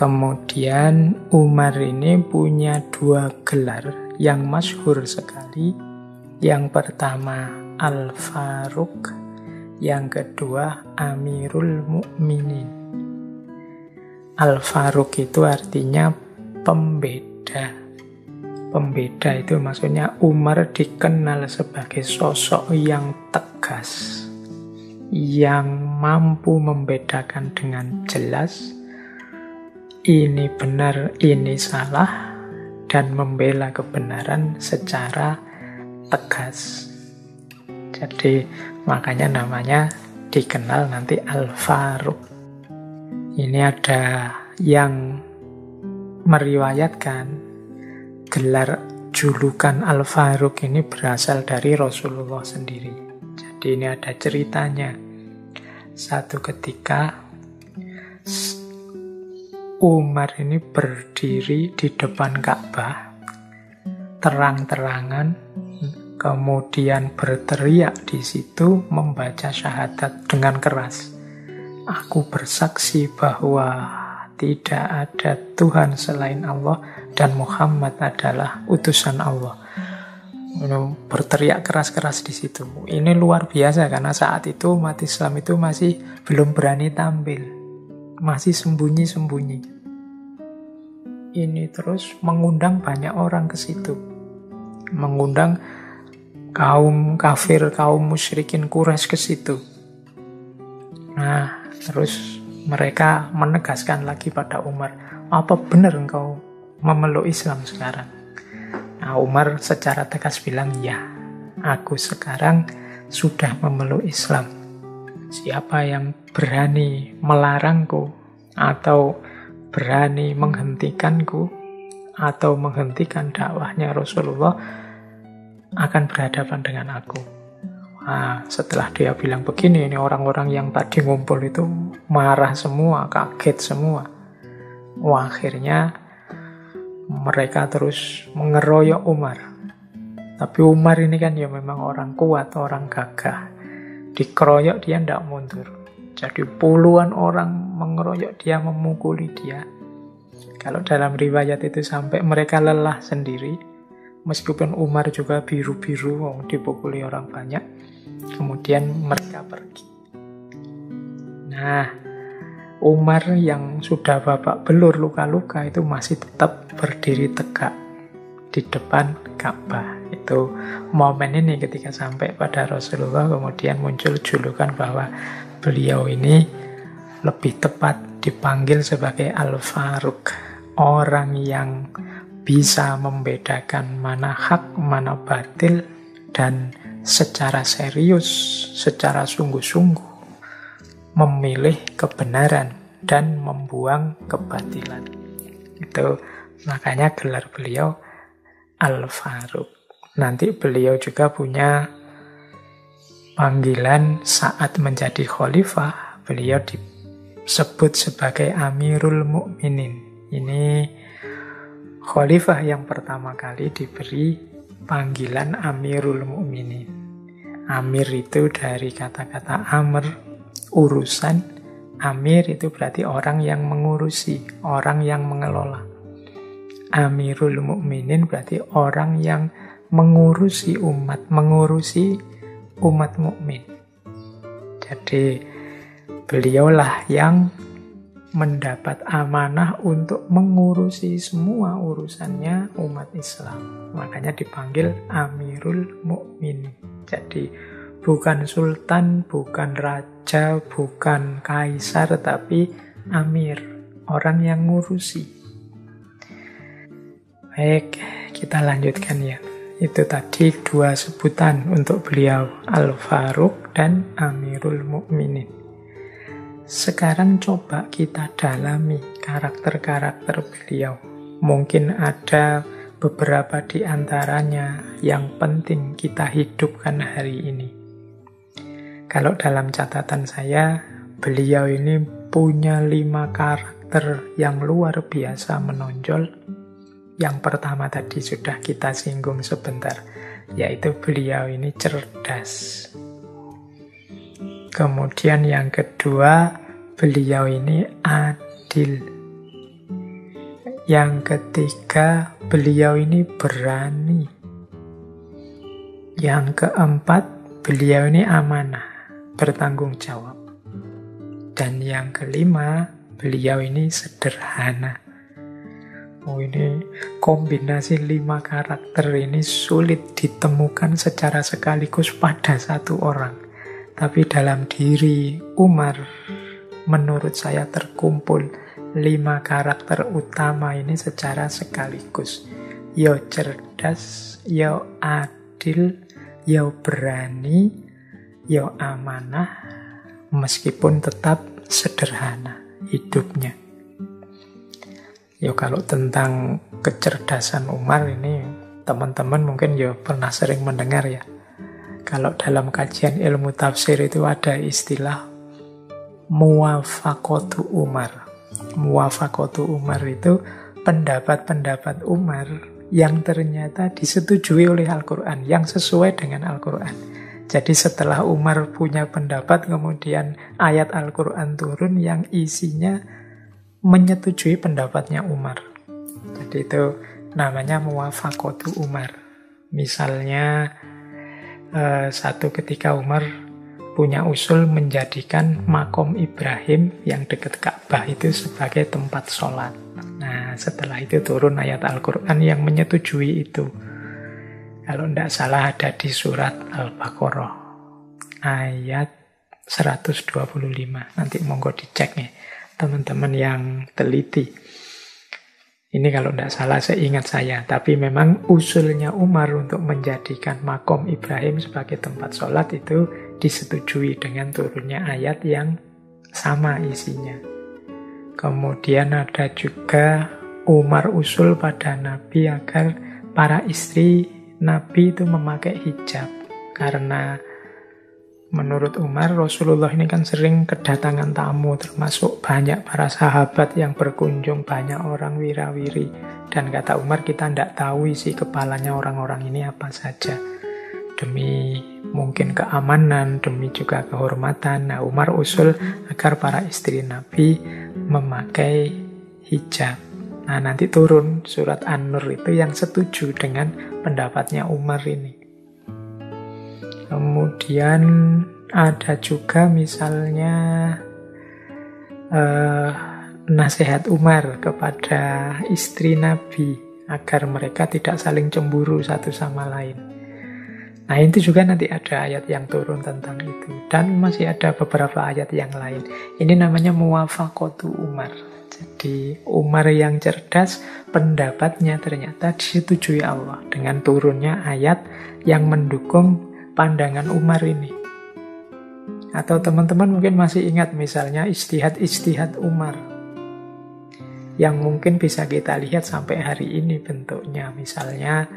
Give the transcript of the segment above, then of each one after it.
Kemudian Umar ini punya dua gelar yang masyhur sekali. Yang pertama Al-Faruq, yang kedua Amirul Mukminin. Al-Faruq itu artinya pembeda. Pembeda itu maksudnya Umar dikenal sebagai sosok yang tegas, yang mampu membedakan dengan jelas ini benar, ini salah, dan membela kebenaran secara tegas. Jadi makanya namanya dikenal nanti Al-Faruq. Ini ada yang meriwayatkan gelar julukan Al-Faruq ini berasal dari Rasulullah sendiri. Jadi ini ada ceritanya. Satu ketika Umar ini berdiri di depan Ka'bah terang-terangan, kemudian berteriak di situ membaca syahadat dengan keras. Aku bersaksi bahwa tidak ada Tuhan selain Allah dan Muhammad adalah utusan Allah. Berteriak keras-keras di situ. Ini luar biasa karena saat itu umat Islam itu masih belum berani tampil, masih sembunyi-sembunyi. Ini terus mengundang banyak orang ke situ, mengundang kaum kafir, kaum musyrikin Quraisy ke situ. Nah, terus mereka menegaskan lagi pada Umar, apa benar engkau memeluk Islam sekarang? Nah, Umar secara tegas bilang, ya, aku sekarang sudah memeluk Islam. Siapa yang berani melarangku atau berani menghentikanku atau menghentikan dakwahnya Rasulullah akan berhadapan dengan aku. Nah, setelah dia bilang begini, ini orang-orang yang tadi ngumpul itu marah semua, kaget semua. Wah, akhirnya mereka terus mengeroyok Umar. Tapi Umar ini kan ya memang orang kuat, orang gagah. Dikeroyok dia tidak mundur. Jadi puluhan orang mengeroyok dia, memukuli dia. Kalau dalam riwayat itu sampai mereka lelah sendiri, meskipun Umar juga biru-biru, dipukuli orang banyak. Kemudian mereka pergi. Nah, Umar yang sudah babak belur luka-luka itu masih tetap berdiri tegak di depan Ka'bah. Itu momen ini ketika sampai pada Rasulullah, kemudian muncul julukan bahwa beliau ini lebih tepat dipanggil sebagai Al-Faruq, orang yang bisa membedakan mana hak, mana batil, dan secara serius, secara sungguh-sungguh memilih kebenaran dan membuang kebatilan. Itu makanya gelar beliau Al-Faruq. Nanti beliau juga punya panggilan saat menjadi khalifah, beliau disebut sebagai Amirul Mukminin. Ini khalifah yang pertama kali diberi panggilan Amirul Mukminin. Amir itu dari kata-kata amr, urusan. Amir itu berarti orang yang mengurusi, orang yang mengelola. Amirul Mukminin berarti orang yang mengurusi umat mukmin. Jadi beliaulah yang mendapat amanah untuk mengurusi semua urusannya umat Islam. Makanya dipanggil Amirul Mukminin. Jadi bukan sultan, bukan raja, bukan kaisar, tapi amir, orang yang ngurusi. Baik, kita lanjutkan ya. Itu tadi dua sebutan untuk beliau, Al-Faruq dan Amirul Mukminin. Sekarang coba kita dalami karakter-karakter beliau. Mungkin ada beberapa di antaranya yang penting kita hidupkan hari ini. Kalau dalam catatan saya, beliau ini punya 5 karakter yang luar biasa menonjol. Yang pertama tadi sudah kita singgung sebentar, yaitu beliau ini cerdas. Kemudian yang kedua, beliau ini adil. Yang ketiga, beliau ini berani. Yang keempat, beliau ini amanah, bertanggung jawab. Dan yang kelima, beliau ini sederhana. Ini kombinasi 5 karakter ini sulit ditemukan secara sekaligus pada satu orang. Tapi dalam diri Umar, menurut saya terkumpul 5 karakter utama ini secara sekaligus. Yo cerdas, yo adil, yo berani, yo amanah, meskipun tetap sederhana hidupnya. Yo kalau tentang kecerdasan Umar ini, teman-teman mungkin yo pernah sering mendengar ya. Kalau dalam kajian ilmu tafsir itu ada istilah muwafaqatu Umar. Muwafaqatu Umar itu pendapat-pendapat Umar yang ternyata disetujui oleh Al-Quran, yang sesuai dengan Al-Quran. Jadi setelah Umar punya pendapat, kemudian ayat Al-Quran turun yang isinya menyetujui pendapatnya Umar. Jadi itu namanya muwafaqatu Umar. Misalnya satu ketika Umar punya usul menjadikan makom Ibrahim yang dekat Ka'bah itu sebagai tempat sholat. Nah, setelah itu turun ayat Al-Quran yang menyetujui itu. Kalau tidak salah ada di surat Al-Baqarah, ayat 125. Nanti monggo dicek nih, teman-teman yang teliti. Ini kalau tidak salah seingat saya. Tapi memang usulnya Umar untuk menjadikan makom Ibrahim sebagai tempat sholat itu disetujui dengan turunnya ayat yang sama isinya. Kemudian ada juga Umar usul pada Nabi agar para istri Nabi itu memakai hijab. Karena menurut Umar, Rasulullah ini kan sering kedatangan tamu, termasuk banyak para sahabat yang berkunjung, banyak orang wirawiri. Dan kata Umar, kita tidak tahu isi kepalanya orang-orang ini apa saja. Demi mungkin keamanan, demi juga kehormatan. Nah, Umar usul agar para istri Nabi memakai hijab. Nah, nanti turun surat An-Nur itu yang setuju dengan pendapatnya Umar ini. Kemudian ada juga misalnya nasihat Umar kepada istri Nabi agar mereka tidak saling cemburu satu sama lain. Nah, itu juga nanti ada ayat yang turun tentang itu. Dan masih ada beberapa ayat yang lain. Ini namanya muwafaqatu Umar. Jadi Umar yang cerdas, pendapatnya ternyata disetujui Allah dengan turunnya ayat yang mendukung pandangan Umar ini. Atau teman-teman mungkin masih ingat misalnya ijtihad Umar yang mungkin bisa kita lihat sampai hari ini bentuknya. Misalnya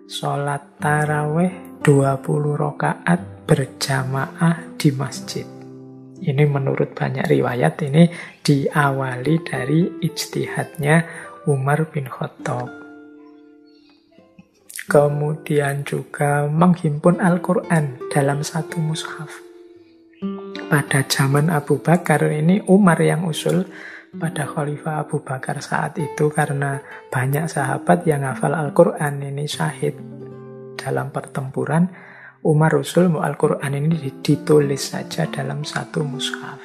sholat taraweh 20 rakaat berjamaah di masjid. Ini menurut banyak riwayat ini diawali dari ijtihadnya Umar bin Khattab. Kemudian juga menghimpun Al-Quran dalam satu mushaf. Pada zaman Abu Bakar ini Umar yang usul pada Khalifah Abu Bakar saat itu karena banyak sahabat yang hafal Al-Quran ini syahid dalam pertempuran. Umar usul Al-Quran ini ditulis saja dalam satu mushaf.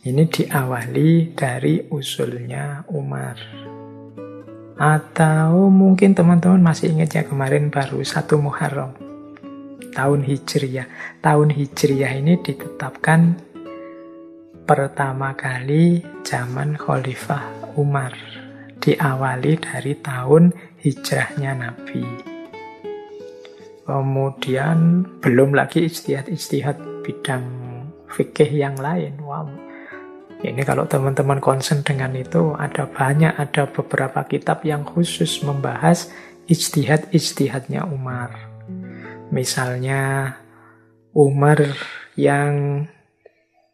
Ini diawali dari usulnya Umar. Atau mungkin teman-teman masih ingat ya kemarin baru 1 Muharram tahun Hijriyah. Tahun Hijriyah ini ditetapkan pertama kali zaman Khalifah Umar. Diawali dari tahun hijrahnya Nabi. Kemudian belum lagi ijtihad bidang fikih yang lain. Wow. Ini kalau teman-teman concern dengan itu, ada banyak, ada beberapa kitab yang khusus membahas ijtihadnya Umar. Misalnya Umar yang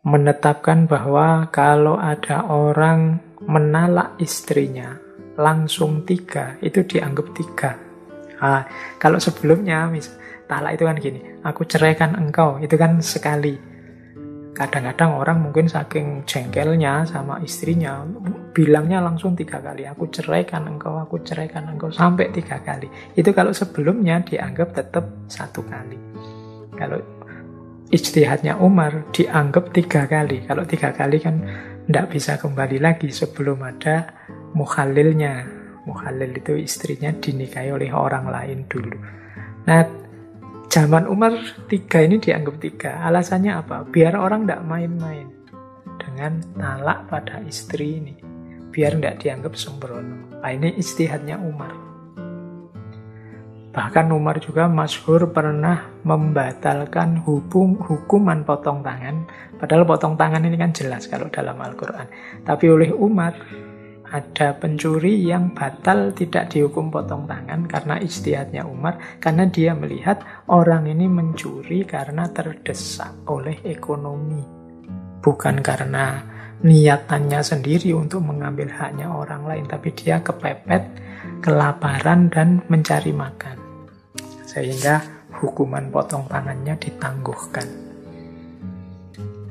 menetapkan bahwa kalau ada orang menalak istrinya langsung 3, itu dianggap 3. Kalau sebelumnya talak itu kan gini, aku ceraikan engkau, itu kan sekali. Kadang-kadang orang mungkin saking jengkelnya sama istrinya bilangnya langsung 3 kali. Aku ceraikan engkau, sampai 3 kali. Itu kalau sebelumnya dianggap tetap 1 kali. Kalau ijtihadnya Umar dianggap 3 kali. Kalau 3 kali kan tidak bisa kembali lagi sebelum ada mukhalilnya. Mukhalil itu istrinya dinikahi oleh orang lain dulu. Nah, zaman Umar 3 ini dianggap 3. Alasannya apa? Biar orang tidak main-main dengan talak pada istri ini. Biar tidak dianggap sembrono. Nah, ini ijtihadnya Umar. Bahkan Umar juga masyhur pernah membatalkan hukuman potong tangan. Padahal potong tangan ini kan jelas kalau dalam Al-Quran. Tapi oleh Umar, ada pencuri yang batal tidak dihukum potong tangan karena ijtihadnya Umar. Karena dia melihat orang ini mencuri karena terdesak oleh ekonomi. Bukan karena niatannya sendiri untuk mengambil haknya orang lain. Tapi dia kepepet, kelaparan, dan mencari makan. Sehingga hukuman potong tangannya ditangguhkan.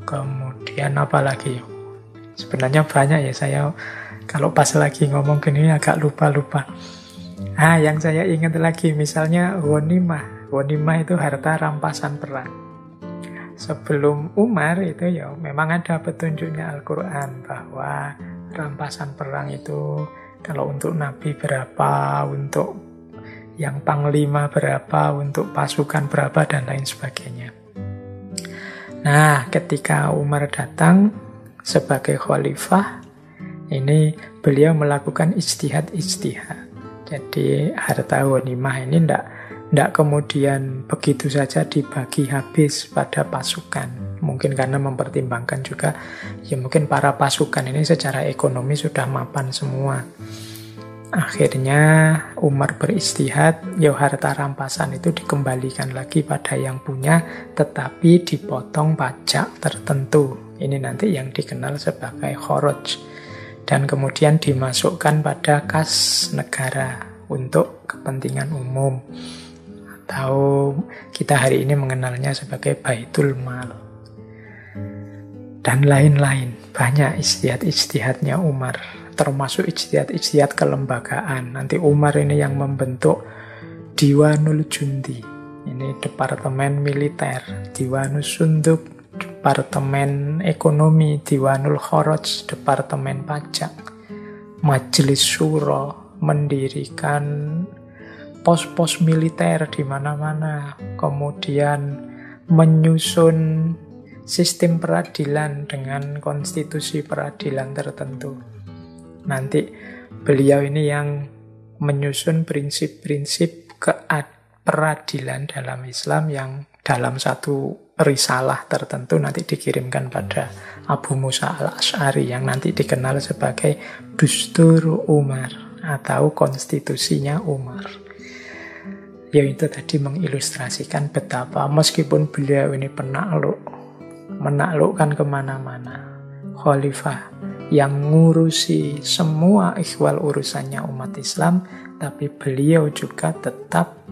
Kemudian apa lagi? Sebenarnya banyak ya, saya kalau pas lagi ngomong gini agak lupa-lupa. Yang saya ingat lagi misalnya ghanimah. Ghanimah itu harta rampasan perang. Sebelum Umar itu ya memang ada petunjuknya Al-Quran bahwa rampasan perang itu kalau untuk Nabi berapa, untuk yang panglima berapa, untuk pasukan berapa, dan lain sebagainya. Nah, ketika Umar datang sebagai khalifah, ini beliau melakukan ijtihad. Jadi harta ghanimah ini tidak kemudian begitu saja dibagi habis pada pasukan. Mungkin karena mempertimbangkan juga, ya mungkin para pasukan ini secara ekonomi sudah mapan semua. Akhirnya Umar berijtihad, ya harta rampasan itu dikembalikan lagi pada yang punya, tetapi dipotong pajak tertentu. Ini nanti yang dikenal sebagai kharaj. Dan kemudian dimasukkan pada kas negara untuk kepentingan umum. Atau kita hari ini mengenalnya sebagai Baitul Mal. Dan lain-lain. Banyak ijtihad-ijtihadnya Umar. Termasuk ijtihad kelembagaan. Nanti Umar ini yang membentuk Diwanul Jundi. Ini departemen militer. Diwanus Sunduk, departemen ekonomi. Diwanul Kharaj, departemen pajak. Majelis Syuro mendirikan pos-pos militer di mana-mana. Kemudian menyusun sistem peradilan dengan konstitusi peradilan tertentu. Nanti beliau ini yang menyusun prinsip-prinsip peradilan dalam Islam yang dalam satu risalah tertentu nanti dikirimkan pada Abu Musa al-Asy'ari yang nanti dikenal sebagai Dustur Umar atau konstitusinya Umar. Yaitu tadi mengilustrasikan betapa meskipun beliau ini menaklukkan kemana-mana, khalifah yang ngurusi semua ikhwal urusannya umat Islam, tapi beliau juga tetap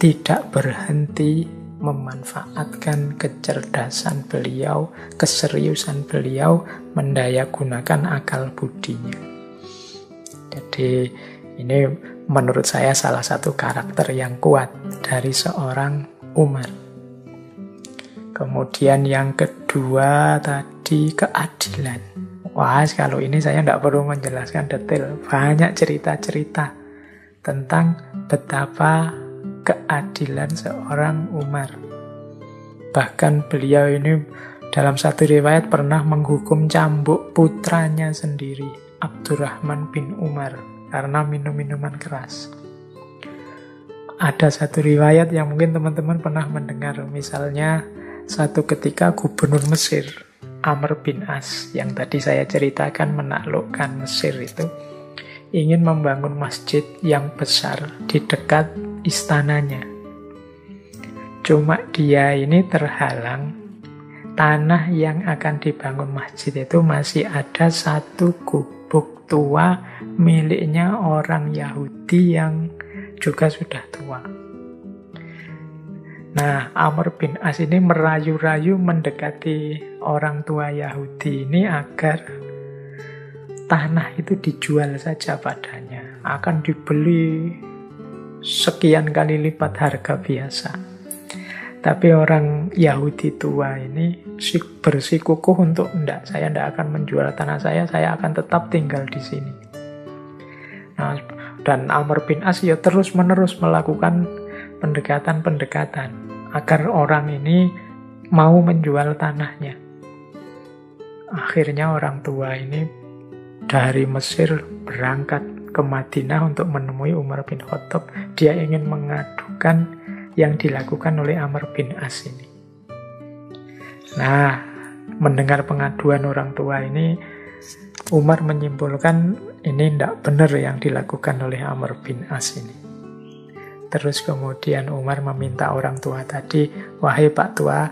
tidak berhenti memanfaatkan kecerdasan beliau, keseriusan beliau, mendayagunakan akal budinya. Jadi ini menurut saya salah satu karakter yang kuat dari seorang Umar. Kemudian yang kedua tadi keadilan. Wah, kalau ini saya tidak perlu menjelaskan detail. Banyak cerita-cerita tentang betapa keadilan seorang Umar. Bahkan beliau ini dalam satu riwayat pernah menghukum cambuk putranya sendiri, Abdurrahman bin Umar, karena minum minuman keras. Ada satu riwayat yang mungkin teman-teman pernah mendengar. Misalnya satu ketika gubernur Mesir, Amr bin As, yang tadi saya ceritakan menaklukkan Mesir itu, ingin membangun masjid yang besar di dekat istananya. Cuma dia ini terhalang, tanah yang akan dibangun masjid itu masih ada satu gubuk tua miliknya orang Yahudi yang juga sudah tua. Nah, Amr bin As ini merayu-rayu mendekati orang tua Yahudi ini agar tanah itu dijual saja padanya, akan dibeli sekian kali lipat harga biasa. Tapi orang Yahudi tua ini bersikukuh untuk enggak, saya enggak akan menjual tanah saya akan tetap tinggal di sini. Nah, dan Amr bin As ya terus-menerus melakukan pendekatan-pendekatan agar orang ini mau menjual tanahnya. Akhirnya orang tua ini dari Mesir berangkat ke Madinah untuk menemui Umar bin Khattab. Dia ingin mengadukan yang dilakukan oleh Amr bin As ini. Nah, mendengar pengaduan orang tua ini, Umar menyimpulkan ini tidak benar yang dilakukan oleh Amr bin As ini. Terus kemudian Umar meminta orang tua tadi, wahai Pak Tua,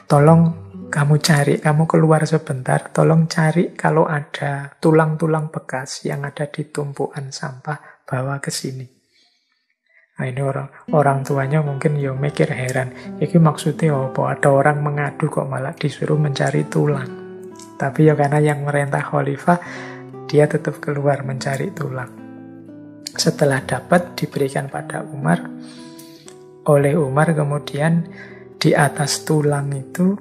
tolong kamu cari, kamu keluar sebentar, tolong cari kalau ada tulang-tulang bekas yang ada di tumpukan sampah, bawa ke sini. Nah, ini orang tuanya mungkin ya mikir heran, ini maksudnya apa? Ada orang mengadu kok malah disuruh mencari tulang. Tapi ya karena yang merintah khalifah, dia tetap keluar mencari tulang. Setelah dapat, diberikan pada Umar. Oleh Umar kemudian di atas tulang itu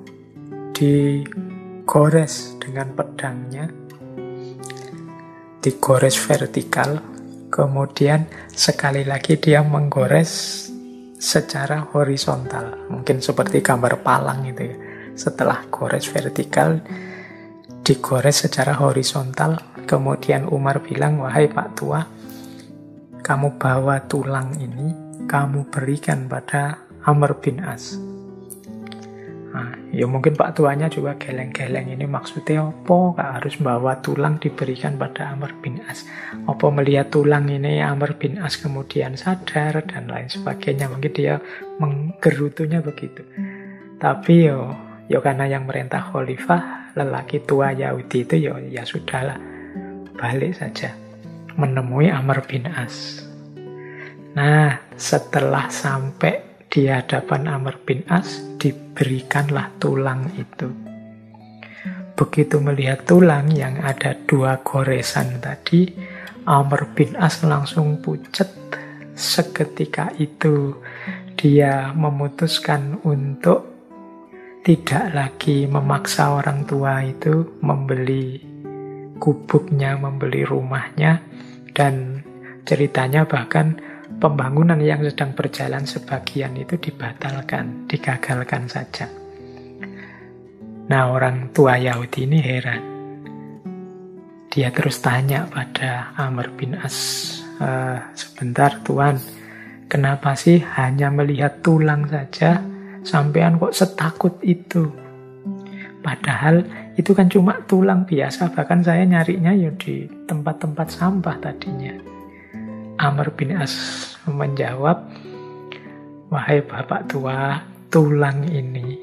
digores dengan pedangnya, digores vertikal, kemudian sekali lagi dia menggores secara horizontal, mungkin seperti gambar palang gitu ya. Setelah gores vertikal, digores secara horizontal, kemudian Umar bilang, wahai Pak Tua, kamu bawa tulang ini, kamu berikan pada Amr bin As. Nah, ya mungkin Pak Tuanya juga geleng-geleng, ini maksudnya apa? Kak harus bawa tulang diberikan pada Amr bin As. Apa melihat tulang ini Amr bin As kemudian sadar dan lain sebagainya. Mungkin dia menggerutunya begitu. Tapi ya karena yang merintah khalifah, lelaki tua Yahudi itu ya sudahlah, balik saja menemui Amr bin As. Nah, setelah sampai di hadapan Amr bin As, diberikanlah tulang itu. Begitu melihat tulang yang ada 2 goresan tadi, Amr bin As langsung pucat. Seketika itu dia memutuskan untuk tidak lagi memaksa orang tua itu membeli gubuknya, membeli rumahnya, dan ceritanya bahkan pembangunan yang sedang berjalan sebagian itu dibatalkan, digagalkan saja. Nah, orang tua Yahudi ini heran. Dia terus tanya pada Amr bin As, sebentar Tuan, kenapa sih hanya melihat tulang saja, sampean kok setakut itu? Padahal itu kan cuma tulang biasa, bahkan saya nyarinya ya di tempat-tempat sampah tadinya. Amr bin As menjawab, wahai Bapak Tua, tulang ini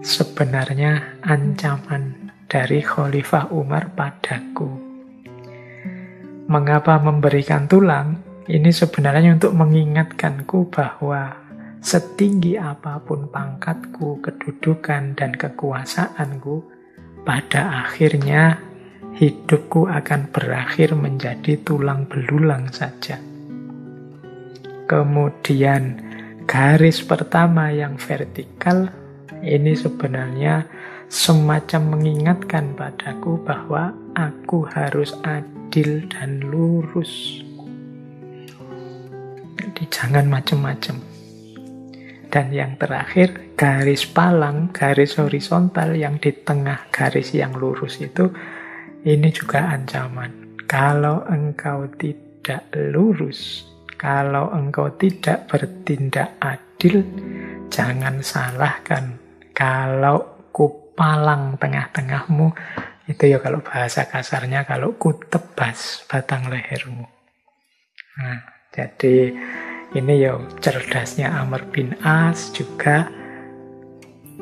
sebenarnya ancaman dari Khalifah Umar padaku. Mengapa memberikan tulang? Ini sebenarnya untuk mengingatkanku bahwa setinggi apapun pangkatku, kedudukan, dan kekuasaanku, pada akhirnya hidupku akan berakhir menjadi tulang belulang saja. Kemudian garis pertama yang vertikal ini sebenarnya semacam mengingatkan padaku bahwa aku harus adil dan lurus. Jadi jangan macam-macam. Dan yang terakhir, garis palang, garis horizontal yang di tengah garis yang lurus itu, ini juga ancaman. Kalau engkau tidak lurus, kalau engkau tidak bertindak adil, jangan salahkan kalau ku palang tengah-tengahmu, itu ya kalau bahasa kasarnya, kalau ku tebas batang lehermu. Nah, jadi ini ya cerdasnya Amr bin As, juga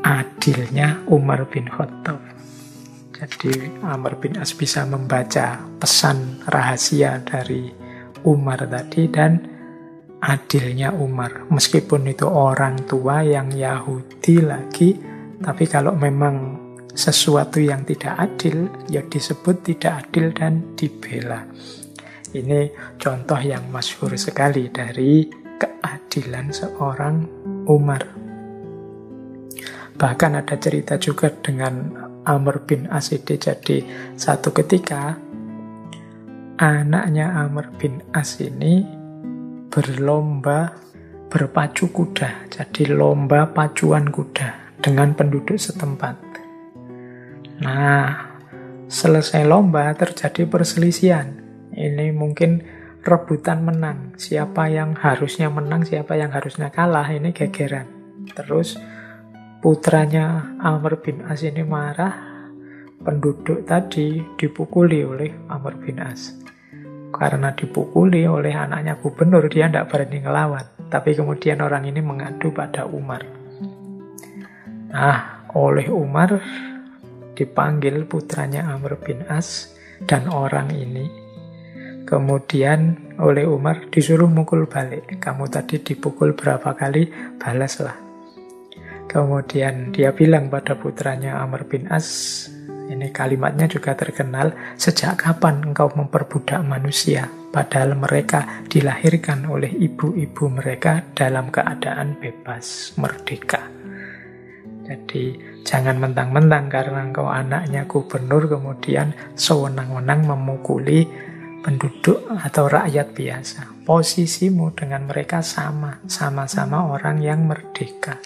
adilnya Umar bin Khattab. Jadi Amr bin As bisa membaca pesan rahasia dari Umar tadi dan adilnya Umar. Meskipun itu orang tua yang Yahudi lagi, tapi kalau memang sesuatu yang tidak adil, ya disebut tidak adil dan dibela. Ini contoh yang masyhur sekali dari keadilan seorang Umar. Bahkan ada cerita juga dengan Amr bin As. Jadi satu ketika anaknya Amr bin As ini berlomba berpacu kuda. Jadi lomba pacuan kuda dengan penduduk setempat. Nah, selesai lomba terjadi perselisihan. Ini mungkin rebutan menang. Siapa yang harusnya menang, siapa yang harusnya kalah, ini gegeran. Terus putranya Amr bin As ini marah, penduduk tadi dipukuli oleh Amr bin As. Karena dipukuli oleh anaknya gubernur, dia tidak berani ngelawan. Tapi kemudian orang ini mengadu pada Umar. Nah, oleh Umar dipanggil putranya Amr bin As dan orang ini. Kemudian oleh Umar disuruh mukul balik. Kamu tadi dipukul berapa kali, balaslah. Kemudian dia bilang pada putranya Amr bin As, ini kalimatnya juga terkenal, sejak kapan engkau memperbudak manusia? Padahal mereka dilahirkan oleh ibu-ibu mereka dalam keadaan bebas, merdeka. Jadi jangan mentang-mentang karena engkau anaknya gubernur kemudian sewenang-wenang memukuli penduduk atau rakyat biasa. Posisimu dengan mereka sama-sama orang yang merdeka.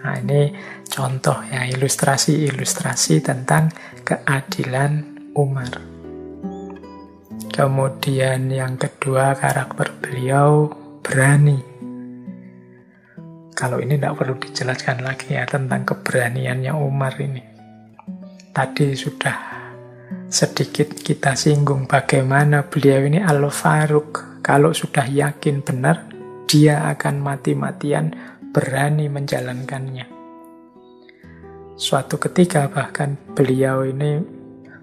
Nah, ini contoh ya, ilustrasi-ilustrasi tentang keadilan Umar. Kemudian yang kedua, karakter beliau berani. Kalau ini tidak perlu dijelaskan lagi ya tentang keberaniannya Umar ini. Tadi sudah sedikit kita singgung bagaimana beliau ini Al-Faruq. Kalau sudah yakin benar, dia akan mati-matian berani menjalankannya. Suatu ketika bahkan beliau ini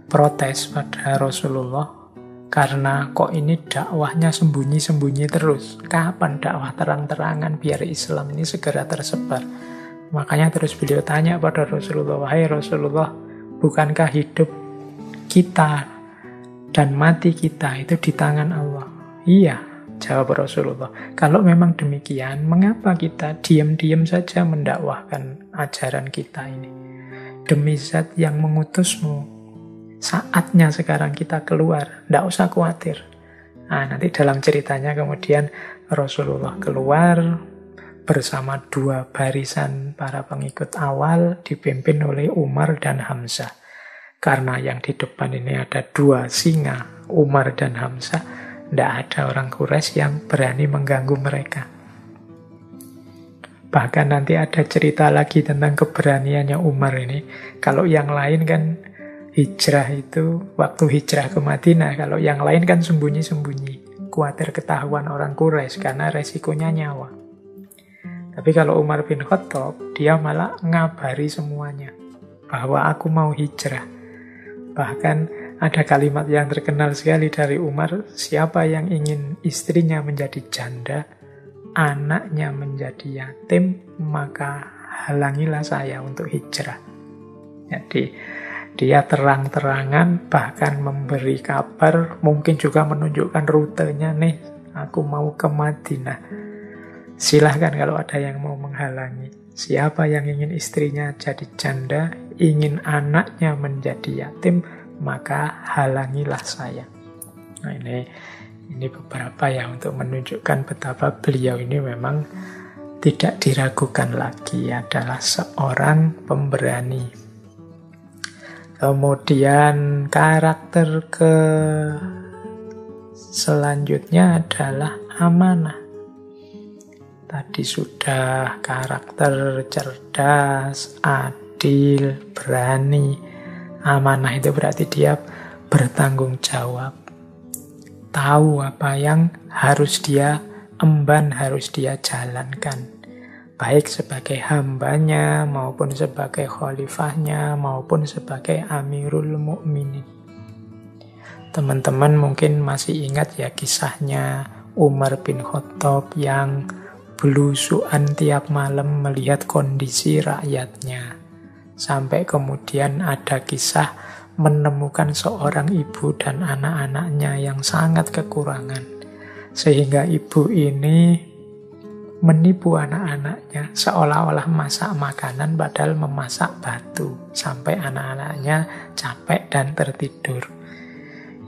protes pada Rasulullah, karena kok ini dakwahnya sembunyi-sembunyi terus. Kapan dakwah terang-terangan biar Islam ini segera tersebar? Makanya terus beliau tanya pada Rasulullah, wahai Rasulullah, bukankah hidup kita dan mati kita itu di tangan Allah? Iya, jawab Rasulullah. Kalau memang demikian, mengapa kita diam-diam saja mendakwahkan ajaran kita ini? Demi Zat yang mengutusmu, saatnya sekarang kita keluar, tidak usah khawatir. Nah, nanti dalam ceritanya kemudian Rasulullah keluar bersama dua barisan para pengikut awal dipimpin oleh Umar dan Hamzah. Karena yang di depan ini ada dua singa, Umar dan Hamzah, tidak ada orang Quraisy yang berani mengganggu mereka. Bahkan nanti ada cerita lagi tentang keberaniannya Umar ini. Kalau yang lain kan hijrah itu, waktu hijrah ke Madinah, kalau yang lain kan sembunyi-sembunyi, khawatir ketahuan orang Quraisy karena resikonya nyawa. Tapi kalau Umar bin Khattab, dia malah ngabari semuanya bahwa aku mau hijrah. Bahkan ada kalimat yang terkenal sekali dari Umar, siapa yang ingin istrinya menjadi janda, anaknya menjadi yatim, maka halangilah saya untuk hijrah. Jadi dia terang-terangan bahkan memberi kabar, mungkin juga menunjukkan rutenya, nih aku mau ke Madinah. Silahkan kalau ada yang mau menghalangi. Siapa yang ingin istrinya jadi janda, ingin anaknya menjadi yatim, maka halangilah saya. Nah, ini beberapa ya untuk menunjukkan betapa beliau ini memang tidak diragukan lagi, adalah seorang pemberani. Kemudian karakter selanjutnya adalah amanah. Tadi sudah karakter cerdas, adil, berani. Amanah itu berarti dia bertanggung jawab. Tahu apa yang harus dia emban, harus dia jalankan. Baik sebagai hambanya, maupun sebagai khalifahnya, maupun sebagai Amirul Mukminin. Teman-teman mungkin masih ingat ya kisahnya Umar bin Khattab yang belusuan tiap malam melihat kondisi rakyatnya. Sampai kemudian ada kisah menemukan seorang ibu dan anak-anaknya yang sangat kekurangan. Sehingga ibu ini menipu anak-anaknya seolah-olah masak makanan padahal memasak batu. Sampai anak-anaknya capek dan tertidur.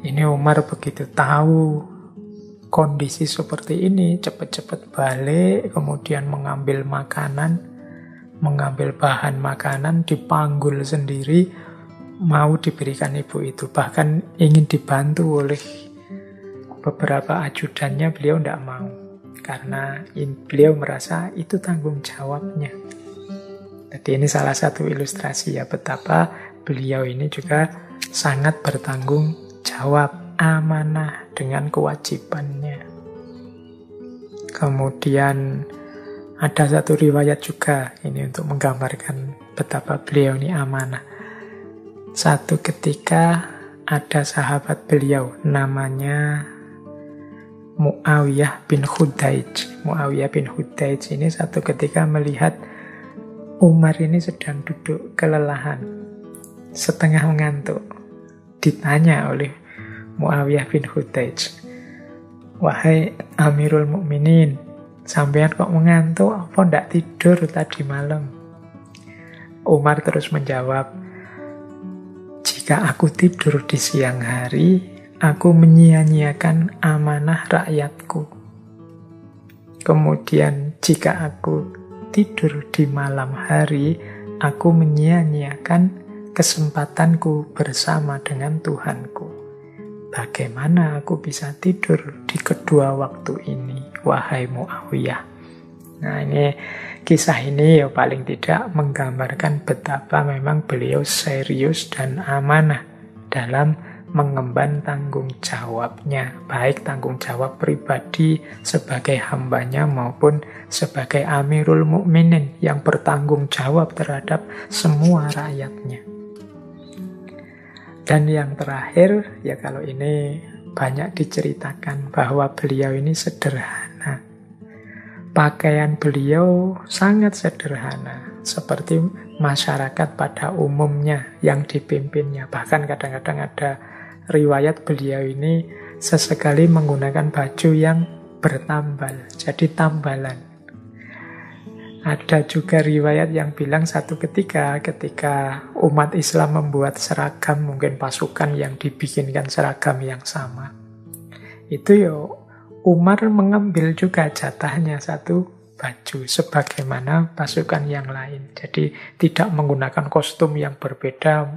Ini Umar begitu tahu kondisi seperti ini, cepat-cepat balik, kemudian mengambil makanan, mengambil bahan makanan, dipanggul sendiri, mau diberikan ibu itu. Bahkan ingin dibantu oleh beberapa ajudannya, beliau tidak mau. Karena beliau merasa itu tanggung jawabnya. Jadi ini salah satu ilustrasi ya betapa beliau ini juga sangat bertanggung jawab, amanah dengan kewajibannya. Kemudian ada satu riwayat juga ini untuk menggambarkan betapa beliau ini amanah. Satu ketika ada sahabat beliau namanya Muawiyah bin Hudaij. Muawiyah bin Hudaij ini satu ketika melihat Umar ini sedang duduk kelelahan, setengah mengantuk. Ditanya oleh Muawiyah bin Hudaij, "Wahai Amirul Mukminin, sampean kok mengantuk? Apa ndak tidur tadi malam?" Umar terus menjawab, "Jika aku tidur di siang hari, aku menyia-nyiakan amanah rakyatku. Kemudian jika aku tidur di malam hari, aku menyia-nyiakan kesempatanku bersama dengan Tuhanku. Bagaimana aku bisa tidur di kedua waktu ini, wahai Muawiyah?" Nah ini, kisah ini ya paling tidak menggambarkan betapa memang beliau serius dan amanah dalam mengemban tanggung jawabnya, baik tanggung jawab pribadi sebagai hambanya maupun sebagai Amirul Mukminin yang bertanggung jawab terhadap semua rakyatnya. Dan yang terakhir, ya kalau ini banyak diceritakan bahwa beliau ini sederhana. Pakaian beliau sangat sederhana, seperti masyarakat pada umumnya yang dipimpinnya. Bahkan kadang-kadang ada riwayat beliau ini sesekali menggunakan baju yang bertambal, jadi tambalan. Ada juga riwayat yang bilang satu ketika umat Islam membuat seragam, mungkin pasukan yang dibikinkan seragam yang sama. Itu ya Umar mengambil juga jatahnya satu baju sebagaimana pasukan yang lain. Jadi tidak menggunakan kostum yang berbeda,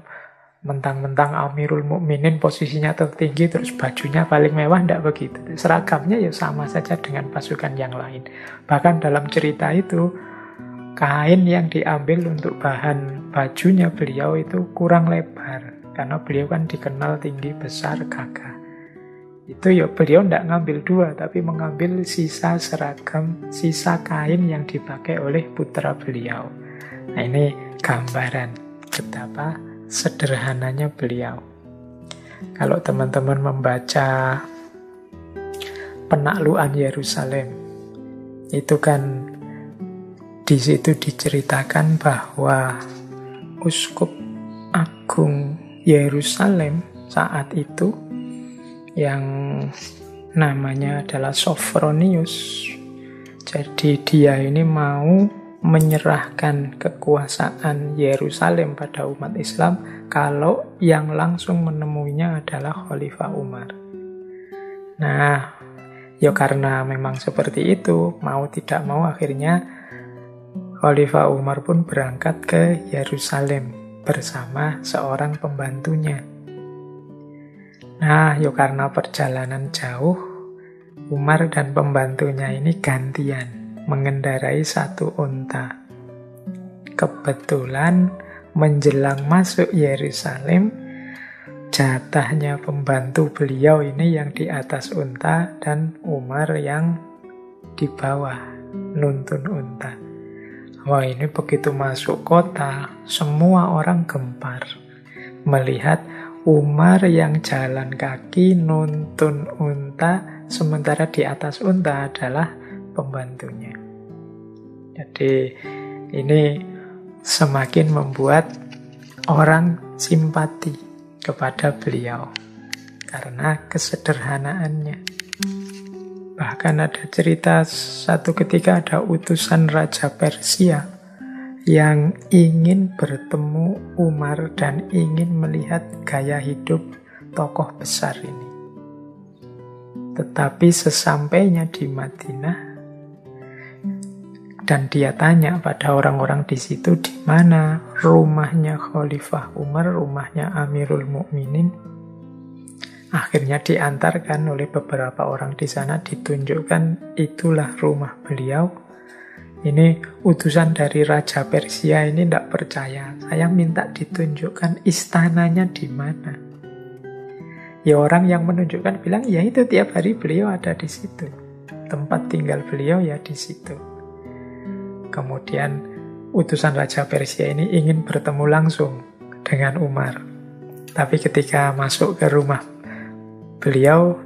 mentang-mentang Amirul Mukminin posisinya tertinggi terus bajunya paling mewah, tidak begitu. Seragamnya ya sama saja dengan pasukan yang lain. Bahkan dalam cerita itu kain yang diambil untuk bahan bajunya beliau itu kurang lebar. Karena beliau kan dikenal tinggi, besar, gagah. Itu ya beliau tidak ngambil dua, tapi mengambil sisa seragam, sisa kain yang dipakai oleh putra beliau. Nah ini gambaran betapa sederhananya beliau. Kalau teman-teman membaca Penaklukan Yerusalem, itu kan di situ diceritakan bahwa Uskup Agung Yerusalem saat itu yang namanya adalah Sophronius. Jadi dia ini mau menyerahkan kekuasaan Yerusalem pada umat Islam kalau yang langsung menemuinya adalah Khalifah Umar. Nah, ya karena memang seperti itu, mau tidak mau akhirnya Khalifah Umar pun berangkat ke Yerusalem bersama seorang pembantunya. Nah, ya karena perjalanan jauh, Umar dan pembantunya ini gantian mengendarai satu unta. Kebetulan menjelang masuk Yerusalem, jatahnya pembantu beliau ini yang di atas unta dan Umar yang di bawah nuntun unta. Wah, ini begitu masuk kota, semua orang gempar melihat Umar yang jalan kaki nuntun unta, sementara di atas unta adalah pembantunya. Jadi ini semakin membuat orang simpati kepada beliau karena kesederhanaannya. Bahkan ada cerita satu ketika ada utusan Raja Persia yang ingin bertemu Umar dan ingin melihat gaya hidup tokoh besar ini. Tetapi sesampainya di Madinah dan dia tanya pada orang-orang di situ di mana rumahnya Khalifah Umar, rumahnya Amirul Mukminin. Akhirnya diantarkan oleh beberapa orang di sana, ditunjukkan itulah rumah beliau. Ini utusan dari Raja Persia ini tidak percaya. Saya minta ditunjukkan istananya di mana. Ya orang yang menunjukkan bilang, ya itu tiap hari beliau ada di situ. Tempat tinggal beliau ya di situ. Kemudian utusan Raja Persia ini ingin bertemu langsung dengan Umar. Tapi ketika masuk ke rumah beliau,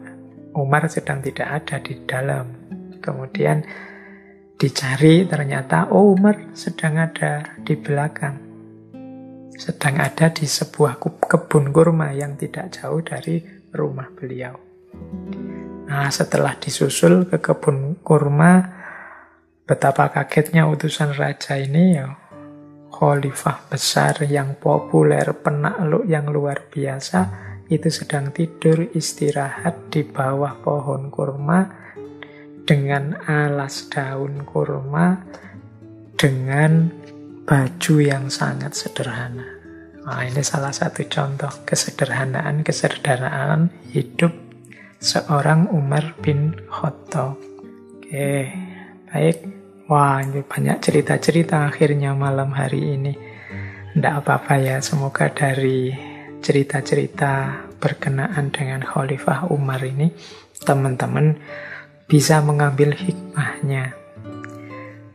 Umar sedang tidak ada di dalam. Kemudian dicari, ternyata Umar sedang ada di belakang. Sedang ada di sebuah kebun kurma yang tidak jauh dari rumah beliau. Nah, setelah disusul ke kebun kurma, betapa kagetnya utusan raja ini ya. Khalifah besar yang populer, penakluk yang luar biasa, itu sedang tidur istirahat di bawah pohon kurma dengan alas daun kurma, dengan baju yang sangat sederhana. Nah, ini salah satu contoh kesederhanaan hidup seorang Umar bin Khattab. Oke, baik. Wah, ini banyak cerita-cerita akhirnya malam hari ini. Tidak apa-apa ya, semoga dari cerita-cerita berkenaan dengan Khalifah Umar ini, teman-teman bisa mengambil hikmahnya.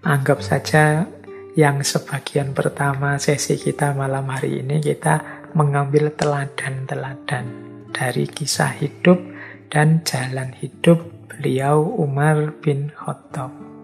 Anggap saja yang sebagian pertama sesi kita malam hari ini, kita mengambil teladan-teladan dari kisah hidup dan jalan hidup beliau Umar bin Khattab.